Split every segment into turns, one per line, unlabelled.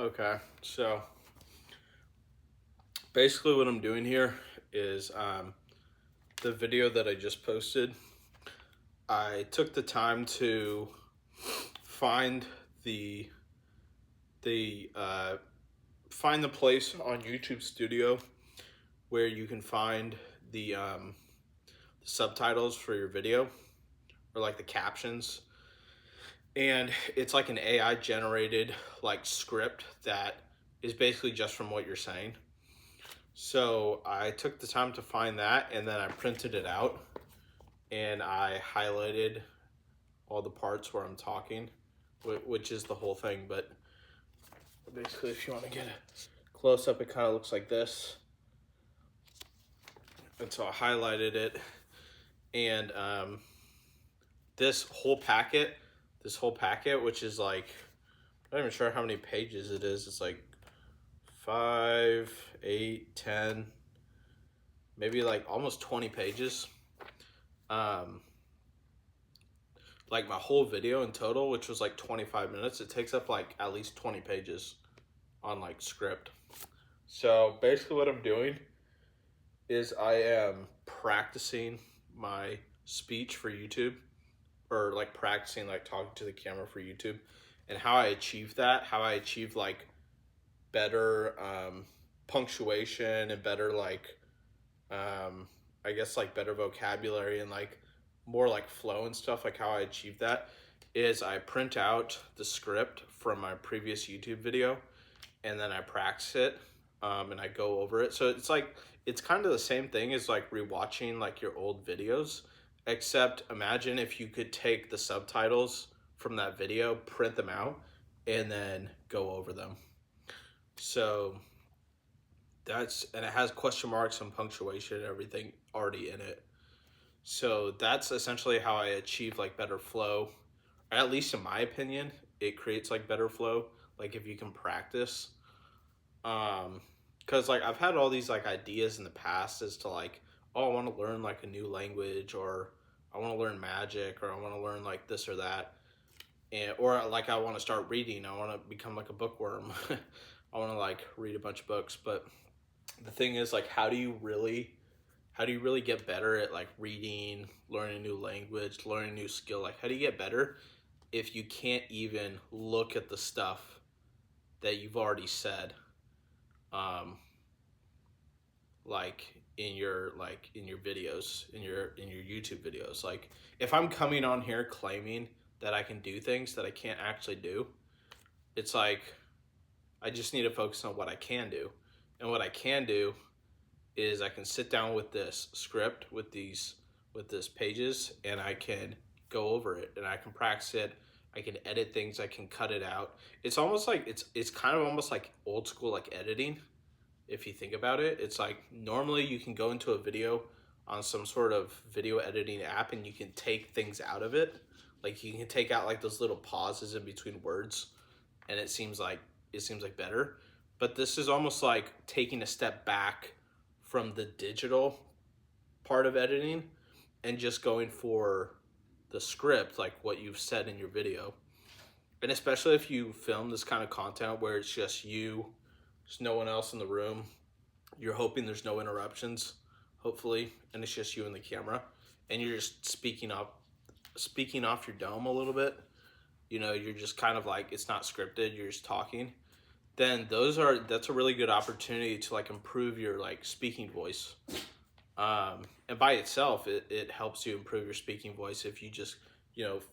Okay, so basically what I'm doing here is the video that I just posted. I took the time to find the the uh, find the place on YouTube Studio where you can find the subtitles for your video or like the captions, and it's like an AI generated like script that is basically just from what you're saying. So I took the time to find that, and then I printed it out and I highlighted all the parts where I'm talking, which is the whole thing. But basically, if you want to get a close up, it kind of looks like this. And so I highlighted it, and this whole packet, which is like, I'm not even sure how many pages it is. It's like 5, 8, 10, maybe like almost 20 pages. Like my whole video in total, which was like 25 minutes, it takes up like at least 20 pages on like script. So basically what I'm doing is I am practicing my speech for YouTube, or like practicing like talking to the camera for YouTube. And how I achieve that, how I achieve like better punctuation and better like I guess like better vocabulary and like more like flow and stuff, like how I achieve that is I print out the script from my previous YouTube video, and then I practice it, and I go over it. So it's like, it's kind of the same thing as like rewatching like your old videos, except imagine if you could take the subtitles from that video, print them out, and then go over them. So and it has question marks and punctuation and everything already in it. So that's essentially how I achieve like better flow, or at least in my opinion, it creates like better flow. Like if you can practice, because like I've had all these like ideas in the past as to like, oh, I want to learn like a new language, or I want to learn magic, or I want to learn like this or that, and or like I want to start reading. I want to become like a bookworm. I want to like read a bunch of books. But the thing is, like, how do you really get better at like reading, learning a new language, learning a new skill? Like, how do you get better if you can't even look at the stuff that you've already said, um, like in your videos, in your YouTube videos? Like, if I'm coming on here claiming that I can do things that I can't actually do, it's like I just need to focus on what I can do, and what I can do is I can sit down with this script with this pages, and I can go over it and I can practice it. I can edit things, I can cut it out. It's almost like it's kind of almost like old school like editing. If you think about it, it's like normally you can go into a video on some sort of video editing app and you can take things out of it. Like you can take out like those little pauses in between words, and it seems like better. But this is almost like taking a step back from the digital part of editing and just going for the script, like what you've said in your video. And especially if you film this kind of content where it's just you, there's no one else in the room, you're hoping there's no interruptions, hopefully, and it's just you and the camera, and you're just speaking off your dome a little bit. You're just kind of like, it's not scripted, you're just talking. Then that's a really good opportunity to like improve your like speaking voice. And by itself, it helps you improve your speaking voice. If you just,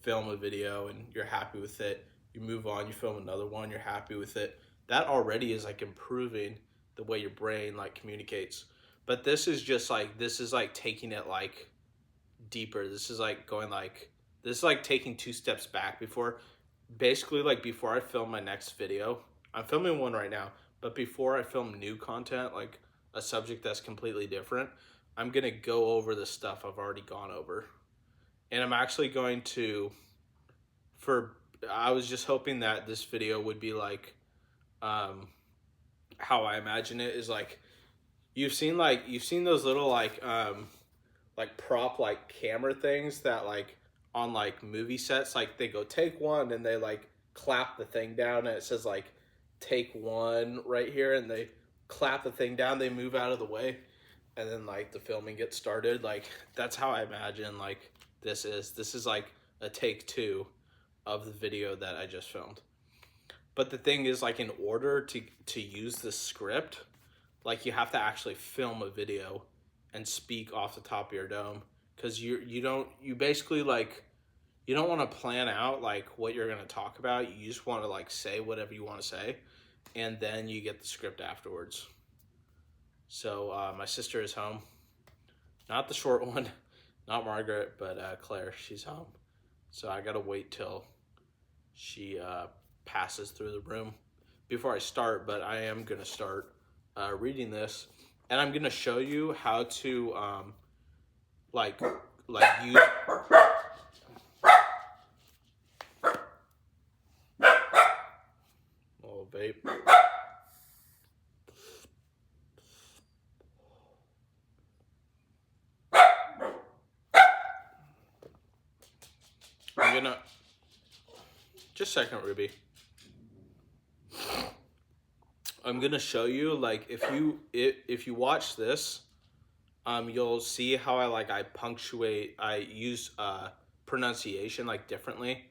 film a video and you're happy with it, you move on, you film another one, you're happy with it. That already is like improving the way your brain like communicates. But this is like taking it like deeper. This is like taking two steps back before, basically like before I film my next video. I'm filming one right now, but before I film new content, like a subject that's completely different, I'm going to go over the stuff I've already gone over. And I'm actually going to, I was just hoping that this video would be like, how I imagine it is like, you've seen those little like prop like camera things that like on like movie sets, like they go take one and they like clap the thing down and it says like take one right here and they clap the thing down, they move out of the way, and then like the filming gets started. Like that's how I imagine like this is like a take two of the video that I just filmed. But the thing is, like, in order to use the script, like you have to actually film a video and speak off the top of your dome, because you basically like, you don't want to plan out like what you're going to talk about. You just want to like say whatever you want to say, and then you get the script afterwards. So my sister is home, not the short one, not Margaret, but Claire. She's home, so I gotta wait till she passes through the room before I start. But I am gonna start reading this, and I'm gonna show you how to like use. Little vape. I'm gonna just a second, Ruby. I'm gonna show you, like, if you watch this, you'll see how I punctuate. I use pronunciation like differently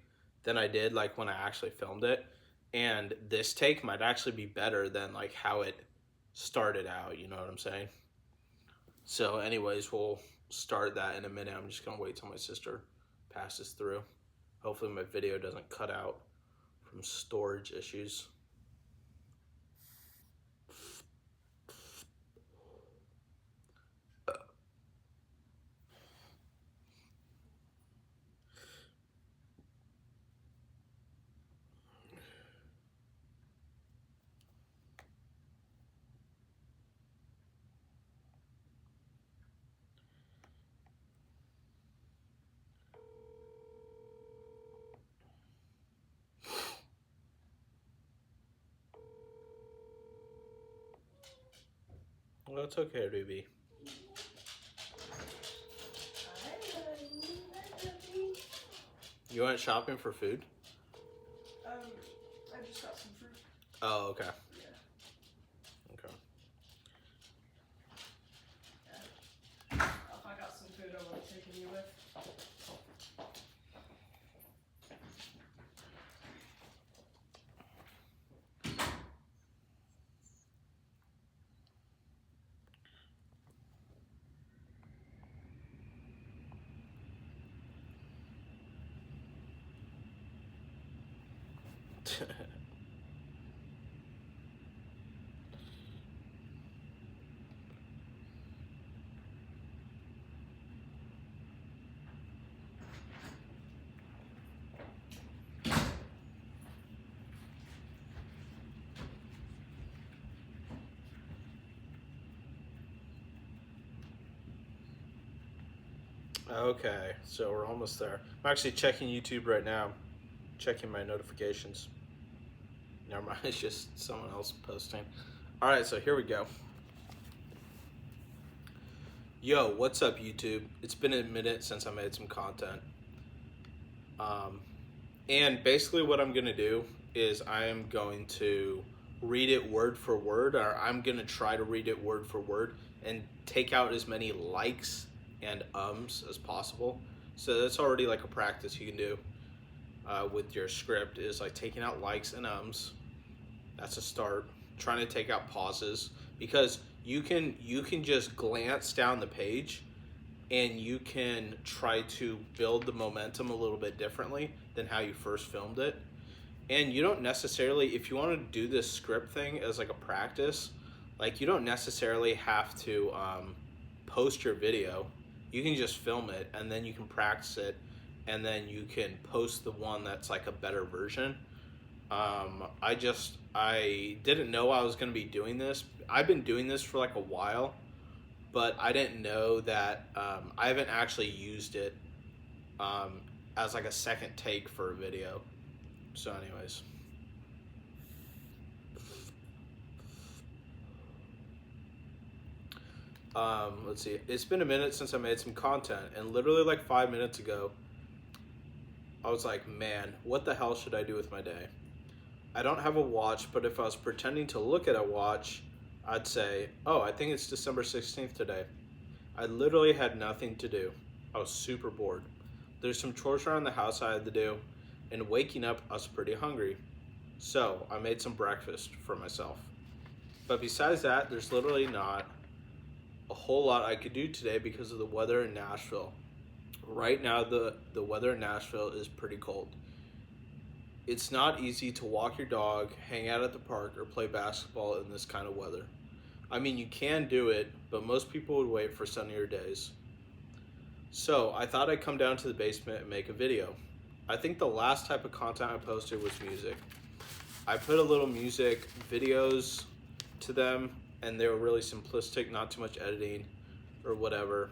than I did like when I actually filmed it, and this take might actually be better than like how it started out. You know what I'm saying? So, anyways, we'll start that in a minute. I'm just gonna wait till my sister passes through. Hopefully, my video doesn't cut out from storage issues. Well, it's okay, Ruby. You went shopping for food?
I just got some fruit.
Oh, okay.
Yeah.
Okay.
Yeah. If I got some food, I would have taken you with.
Okay, so we're almost there. I'm actually checking YouTube right now, checking my notifications. Never mind, it's just someone else posting. All right, so here we go. Yo, what's up, YouTube? It's been a minute since I made some content. And basically what I'm gonna do is I am going to read it word for word, or I'm gonna try to read it word for word and take out as many likes and ums as possible. So that's already like a practice you can do with your script, is like taking out likes and ums. That's a start. Trying to take out pauses, because you can just glance down the page and you can try to build the momentum a little bit differently than how you first filmed it. And you don't necessarily, if you want to do this script thing as like a practice, like you don't necessarily have to post your video. You can just film it and then you can practice it, and then you can post the one that's like a better version. I didn't know I was going to be doing this. I've been doing this for like a while, but I didn't know that I haven't actually used it as like a second take for a video. So anyways. Let's see. It's been a minute since I made some content, and literally like 5 minutes ago, I was like, man, what the hell should I do with my day? I don't have a watch, but if I was pretending to look at a watch, I'd say, oh, I think it's December 16th today. I literally had nothing to do. I was super bored. There's some chores around the house I had to do, and waking up, I was pretty hungry. So I made some breakfast for myself. But besides that, there's literally not a whole lot I could do today because of the weather in Nashville. Right now, the weather in Nashville is pretty cold. It's not easy to walk your dog, hang out at the park, or play basketball in this kind of weather. I mean, you can do it, but most people would wait for sunnier days. So I thought I'd come down to the basement and make a video. I think the last type of content I posted was music. I put a little music videos to them, and they were really simplistic, not too much editing or whatever.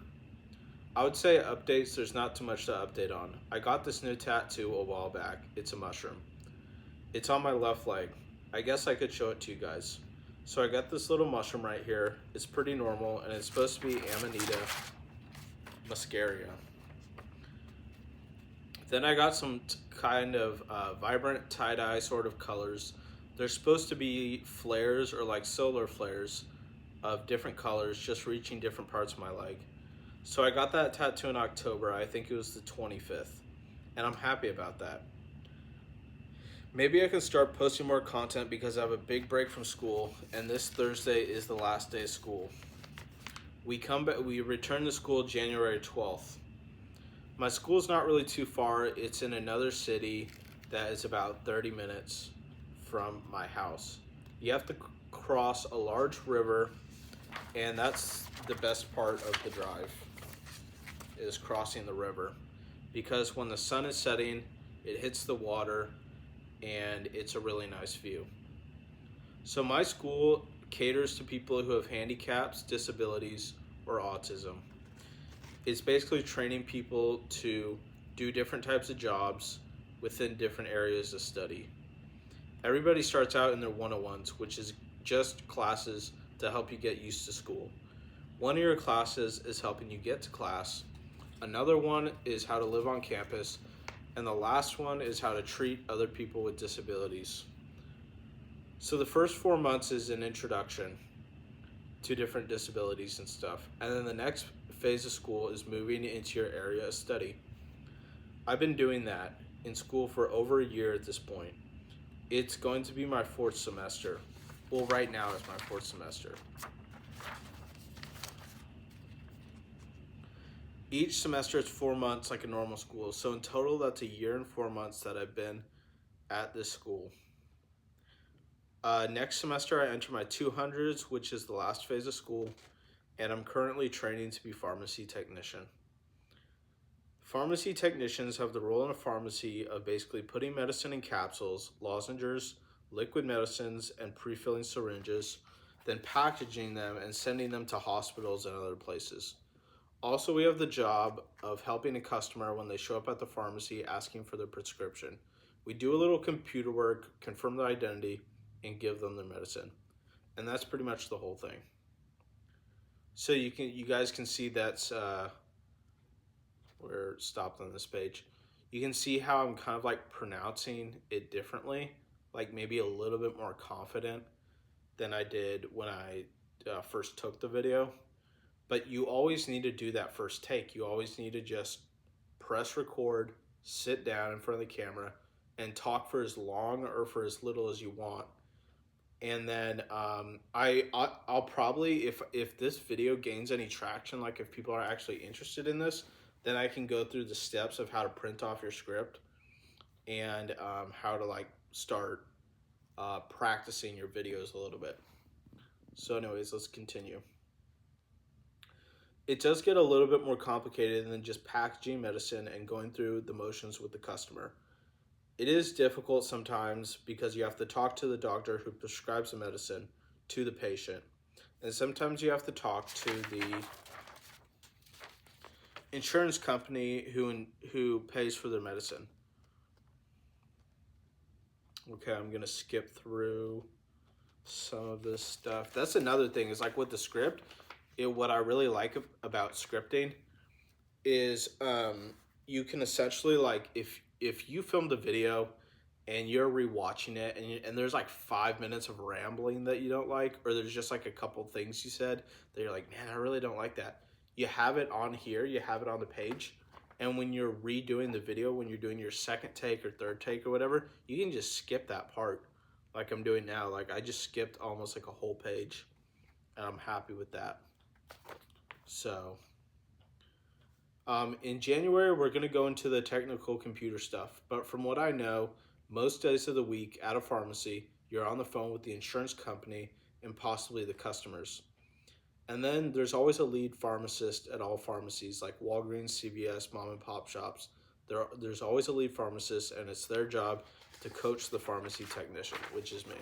I would say updates, there's not too much to update on. I got this new tattoo a while back. It's a mushroom. It's on my left leg. I guess I could show it to you guys. So I got this little mushroom right here. It's pretty normal, and it's supposed to be Amanita muscaria. Then I got some kind of vibrant tie-dye sort of colors. They're supposed to be flares or like solar flares of different colors just reaching different parts of my leg. So I got that tattoo in October. I think it was the 25th. And I'm happy about that. Maybe I can start posting more content because I have a big break from school, and this Thursday is the last day of school. We return to school January 12th. My school's not really too far. It's in another city that is about 30 minutes from my house. You have to cross a large river, and that's the best part of the drive, is crossing the river. Because when the sun is setting, it hits the water, and it's a really nice view. So my school caters to people who have handicaps, disabilities, or autism. It's basically training people to do different types of jobs within different areas of study. Everybody starts out in their 101s, which is just classes to help you get used to school. One of your classes is helping you get to class. Another one is how to live on campus. And the last one is how to treat other people with disabilities. So the first 4 months is an introduction to different disabilities and stuff. And then the next phase of school is moving into your area of study. I've been doing that in school for over a year at this point. It's going to be my 4th semester. Well, right now it's my 4th semester. Each semester is 4 months like a normal school. So in total, that's a year and 4 months that I've been at this school. Next semester, I enter my 200s, which is the last phase of school, and I'm currently training to be pharmacy technician. Pharmacy technicians have the role in a pharmacy of basically putting medicine in capsules, lozenges, liquid medicines, and pre-filling syringes, then packaging them and sending them to hospitals and other places. Also, we have the job of helping a customer when they show up at the pharmacy asking for their prescription. We do a little computer work, confirm their identity, and give them their medicine. And that's pretty much the whole thing. So you guys can see that's we're stopped on this page. You can see how I'm kind of like pronouncing it differently, like maybe a little bit more confident than I did when I first took the video. But you always need to do that first take. You always need to just press record, sit down in front of the camera, and talk for as long or for as little as you want. And then I'll probably, if this video gains any traction, like if people are actually interested in this, then I can go through the steps of how to print off your script and how to like start practicing your videos a little bit. So anyways, let's continue. It does get a little bit more complicated than just packaging medicine and going through the motions with the customer. It is difficult sometimes because you have to talk to the doctor who prescribes the medicine to the patient. And sometimes you have to talk to the insurance company who pays for their medicine. Okay, I'm going to skip through some of this stuff. That's another thing is like with the script, what I really like about scripting is you can essentially like if you filmed a video and you're rewatching it, and there's like 5 minutes of rambling that you don't like, or there's just like a couple things you said that you're like, man, I really don't like that. You have it on here, you have it on the page, and when you're redoing the video, when you're doing your second take or third take or whatever, you can just skip that part like I'm doing now. Like I just skipped almost like a whole page, and I'm happy with that. So in January, we're going to go into the technical computer stuff, but from what I know, most days of the week at a pharmacy, you're on the phone with the insurance company and possibly the customers. And then there's always a lead pharmacist at all pharmacies like Walgreens, CVS, mom and pop shops. There's always a lead pharmacist, and it's their job to coach the pharmacy technician, which is me.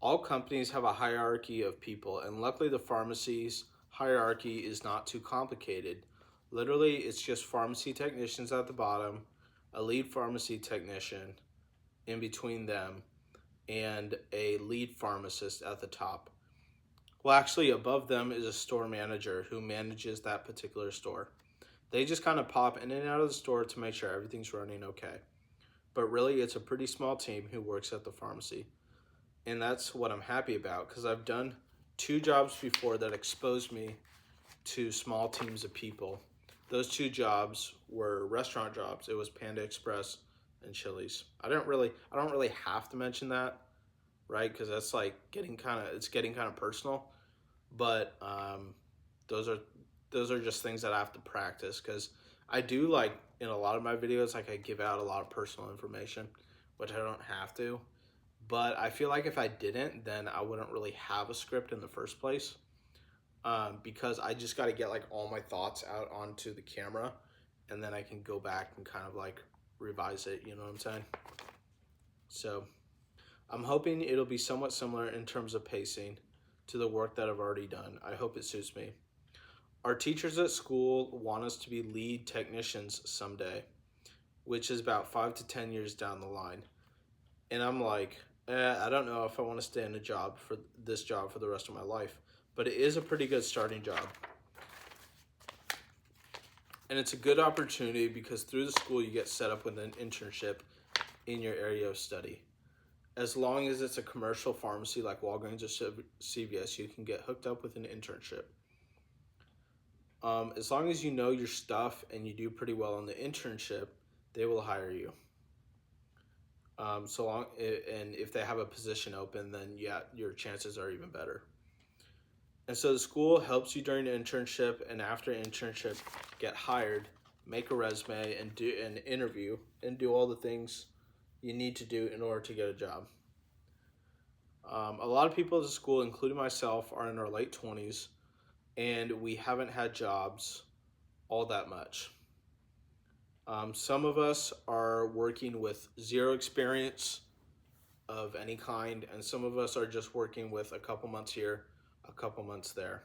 All companies have a hierarchy of people, and luckily the pharmacy's hierarchy is not too complicated. Literally, it's just pharmacy technicians at the bottom, a lead pharmacy technician in between them, and a lead pharmacist at the top. Well, actually, above them is a store manager who manages that particular store. They just kind of pop in and out of the store to make sure everything's running okay. But really, it's a pretty small team who works at the pharmacy. And that's what I'm happy about, because I've done 2 jobs before that exposed me to small teams of people. Those 2 jobs were restaurant jobs. It was Panda Express and Chili's. I don't really have to mention that, right? Because that's like getting kind of personal. But those are just things that I have to practice, because I do, like, in a lot of my videos, like I give out a lot of personal information, which I don't have to. But I feel like if I didn't, then I wouldn't really have a script in the first place, because I just got to get like all my thoughts out onto the camera, and then I can go back and kind of like revise it, you know what I'm saying? So I'm hoping it'll be somewhat similar in terms of pacing to the work that I've already done. I hope it suits me. Our teachers at school want us to be lead technicians someday, which is about 5 to 10 years down the line. And I'm like, I don't know if I want to stay in this job for the rest of my life, but it is a pretty good starting job. And it's a good opportunity because through the school you get set up with an internship in your area of study. As long as it's a commercial pharmacy like Walgreens or CVS, you can get hooked up with an internship. As long as you know your stuff and you do pretty well in the internship, they will hire you. And if they have a position open, then yeah, your chances are even better. And so the school helps you during the internship, and after internship, get hired, make a resume, and do an interview, and do all the things you need to do in order to get a job. A lot of people at the school, including myself, are in our late 20s, and we haven't had jobs all that much. Some of us are working with 0 experience of any kind, and some of us are just working with a couple months here, a couple months there.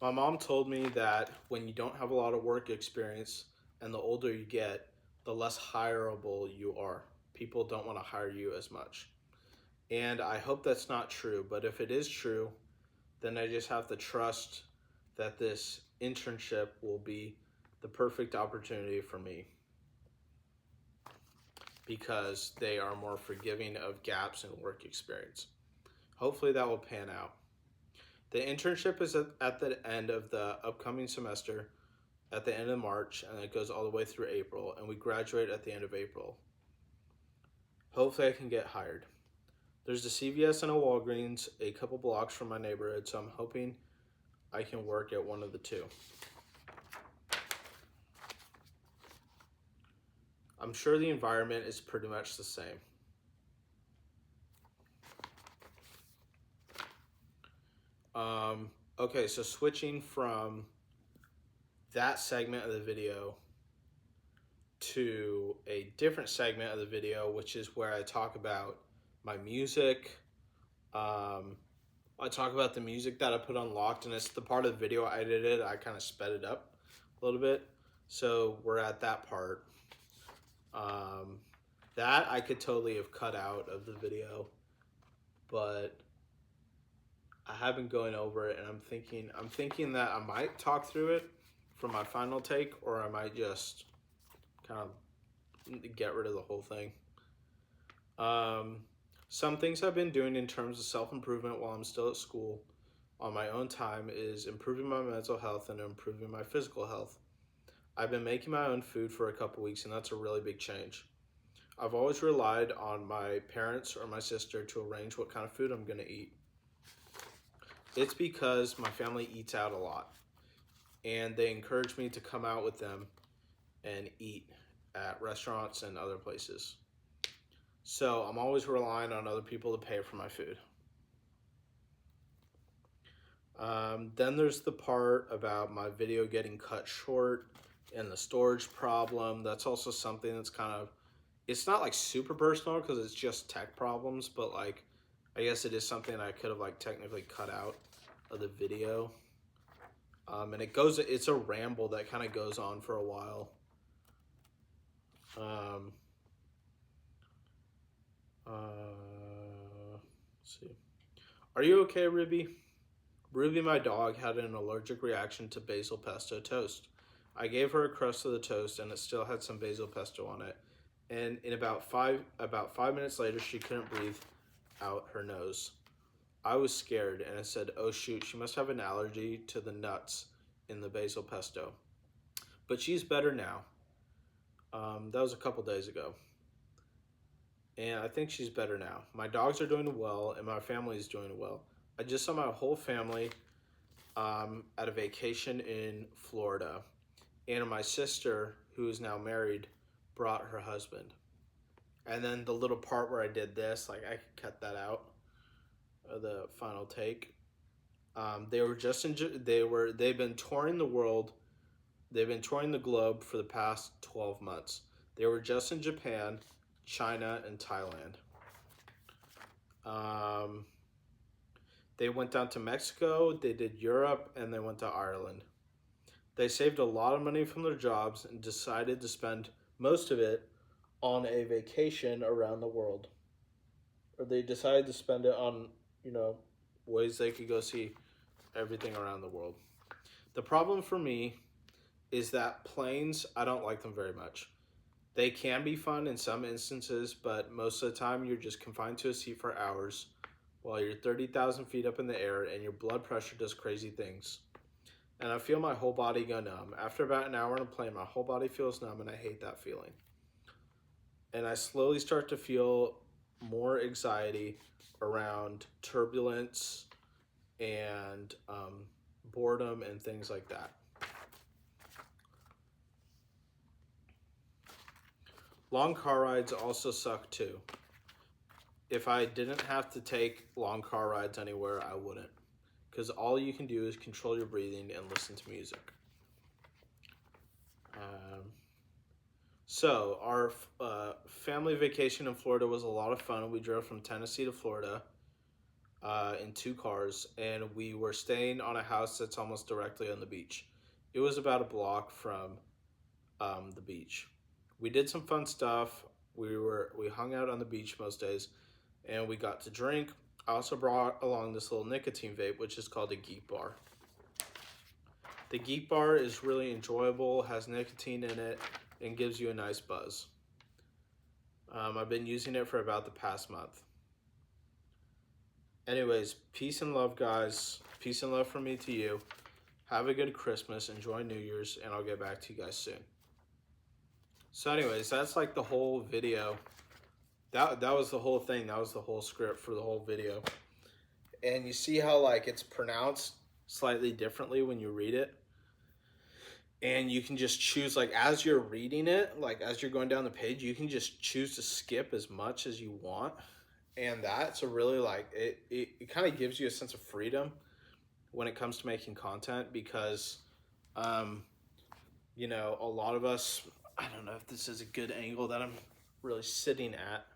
My mom told me that when you don't have a lot of work experience and the older you get, the less hireable you are. People don't want to hire you as much. And I hope that's not true, but if it is true, then I just have to trust that this internship will be the perfect opportunity for me, because they are more forgiving of gaps in work experience. Hopefully that will pan out. The internship is at the end of the upcoming semester, at the end of March, and it goes all the way through April, and we graduate at the end of April. Hopefully I can get hired. There's a CVS and a Walgreens a couple blocks from my neighborhood, so I'm hoping I can work at one of the 2. I'm sure the environment is pretty much the same. Okay, so switching from that segment of the video to a different segment of the video, which is where I talk about my music. I talk about the music that I put on Locked, and it's the part of the video I edited. I kind of sped it up a little bit. So we're at that part. That I could totally have cut out of the video, but I have been going over it, and I'm thinking that I might talk through it for my final take, or I might just kind of get rid of the whole thing. Some things I've been doing in terms of self-improvement while I'm still at school on my own time is improving my mental health and improving my physical health. I've been making my own food for a couple weeks, and that's a really big change. I've always relied on my parents or my sister to arrange what kind of food I'm going to eat. It's because my family eats out a lot, and they encourage me to come out with them and eat at restaurants and other places. So I'm always relying on other people to pay for my food. Then there's the part about my video getting cut short and the storage problem. That's also something that's kind of, it's not like super personal because it's just tech problems, but like, I guess it is something I could have like technically cut out of the video. And it's a ramble that kind of goes on for a while. Let's see. Are you okay, Ruby? Ruby, my dog, had an allergic reaction to basil pesto toast. I gave her a crust of the toast, and it still had some basil pesto on it. And in about 5 minutes later, she couldn't breathe out her nose. I was scared, and I said, "Oh shoot, she must have an allergy to the nuts in the basil pesto." But she's better now. That was a couple days ago. And I think she's better now. My dogs are doing well, and my family is doing well. I just saw my whole family at a vacation in Florida. And my sister, who is now married, brought her husband. And then the little part where I did this, like I could cut that out of the final take. They've been touring the world. They've been touring the globe for the past 12 months. They were just in Japan, China, and Thailand. They went down to Mexico, they did Europe, and they went to Ireland. They saved a lot of money from their jobs and decided to spend most of it on a vacation around the world. Or they decided to spend it on, ways they could go see everything around the world. The problem for me is that planes, I don't like them very much. They can be fun in some instances, but most of the time you're just confined to a seat for hours while you're 30,000 feet up in the air and your blood pressure does crazy things. And I feel my whole body go numb. After about an hour on a plane, my whole body feels numb, and I hate that feeling. And I slowly start to feel more anxiety around turbulence and boredom and things like that. Long car rides also suck too. If I didn't have to take long car rides anywhere, I wouldn't. Because all you can do is control your breathing and listen to music. So our family vacation in Florida was a lot of fun. We drove from Tennessee to Florida in 2 cars, and we were staying on a house that's almost directly on the beach. It was about a block from the beach. We did some fun stuff. We hung out on the beach most days, and we got to drink. I also brought along this little nicotine vape, which is called a Geek Bar. The Geek Bar is really enjoyable, has nicotine in it, and gives you a nice buzz. I've been using it for about the past month. Anyways, peace and love, guys. Peace and love from me to you. Have a good Christmas. Enjoy New Year's, and I'll get back to you guys soon. So anyways, that's like the whole video. That was the whole thing. That was the whole script for the whole video. And you see how like it's pronounced slightly differently when you read it. And you can just choose, like as you're reading it, like as you're going down the page, you can just choose to skip as much as you want. And that's a really like, it kind of gives you a sense of freedom when it comes to making content because, a lot of us, I don't know if this is a good angle that I'm really sitting at.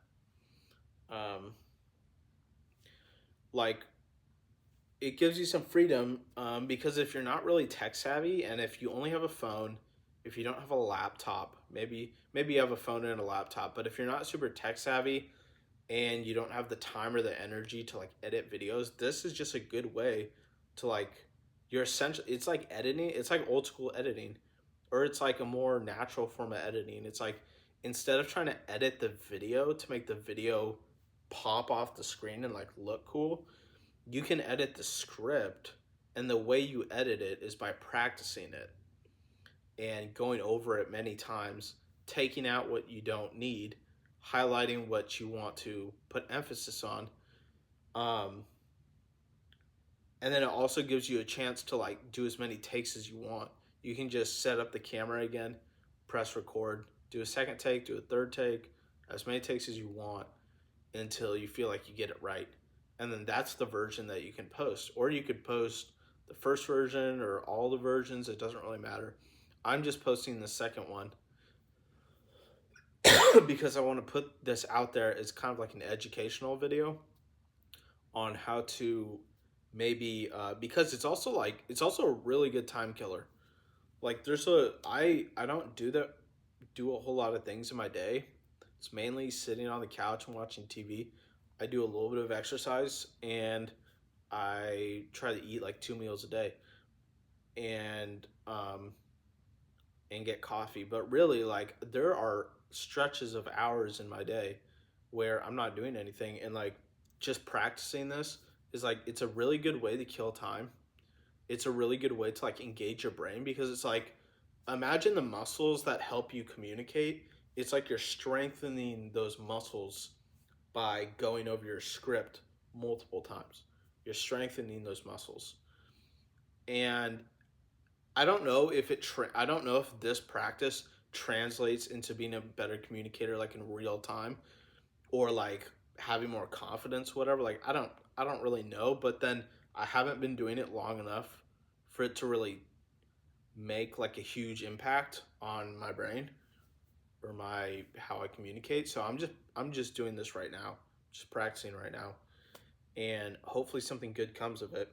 It gives you some freedom because if you're not really tech savvy and if you only have a phone, if you don't have a laptop, maybe you have a phone and a laptop, but if you're not super tech savvy and you don't have the time or the energy to like edit videos, this is just a good way to like, you're essentially, it's like editing, it's like old school editing, or it's like a more natural form of editing. It's like, instead of trying to edit the video to make the video pop off the screen and like look cool, you can edit the script, and the way you edit it is by practicing it and going over it many times, taking out what you don't need, highlighting what you want to put emphasis on. And then it also gives you a chance to like do as many takes as you want. You can just set up the camera again, press record, do a second take, do a third take, as many takes as you want until you feel like you get it right. And then that's the version that you can post. Or you could post the first version or all the versions, it doesn't really matter. I'm just posting the second one because I want to put this out there as kind of like an educational video on how to maybe, because it's also a really good time killer. Like I don't do a whole lot of things in my day. It's mainly sitting on the couch and watching TV. I do a little bit of exercise, and I try to eat like 2 meals a day, and get coffee. But really, like, there are stretches of hours in my day where I'm not doing anything, and like just practicing this is like, it's a really good way to kill time. It's a really good way to like engage your brain, because it's like, imagine the muscles that help you communicate. It's like you're strengthening those muscles by going over your script multiple times. You're strengthening those muscles. And I don't know if I don't know if this practice translates into being a better communicator like in real time, or like having more confidence, whatever. Like I don't really know, but then I haven't been doing it long enough for it to really make like a huge impact on my brain or how I communicate. So I'm just doing this right now, just practicing right now, and hopefully something good comes of it.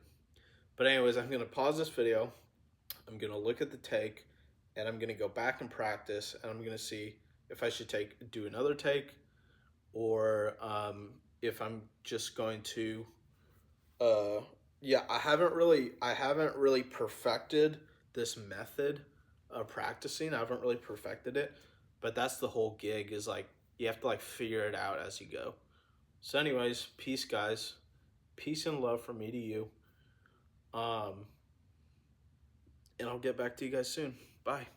But anyways, I'm gonna pause this video. I'm gonna look at the take, and I'm gonna go back and practice, and I'm gonna see if I should do another take, or if I'm just going to. Yeah, I haven't really perfected this method of practicing. I haven't really perfected it, but that's the whole gig, is like you have to like figure it out as you go. So anyways, peace guys. Peace and love from me to you. And I'll get back to you guys soon. Bye.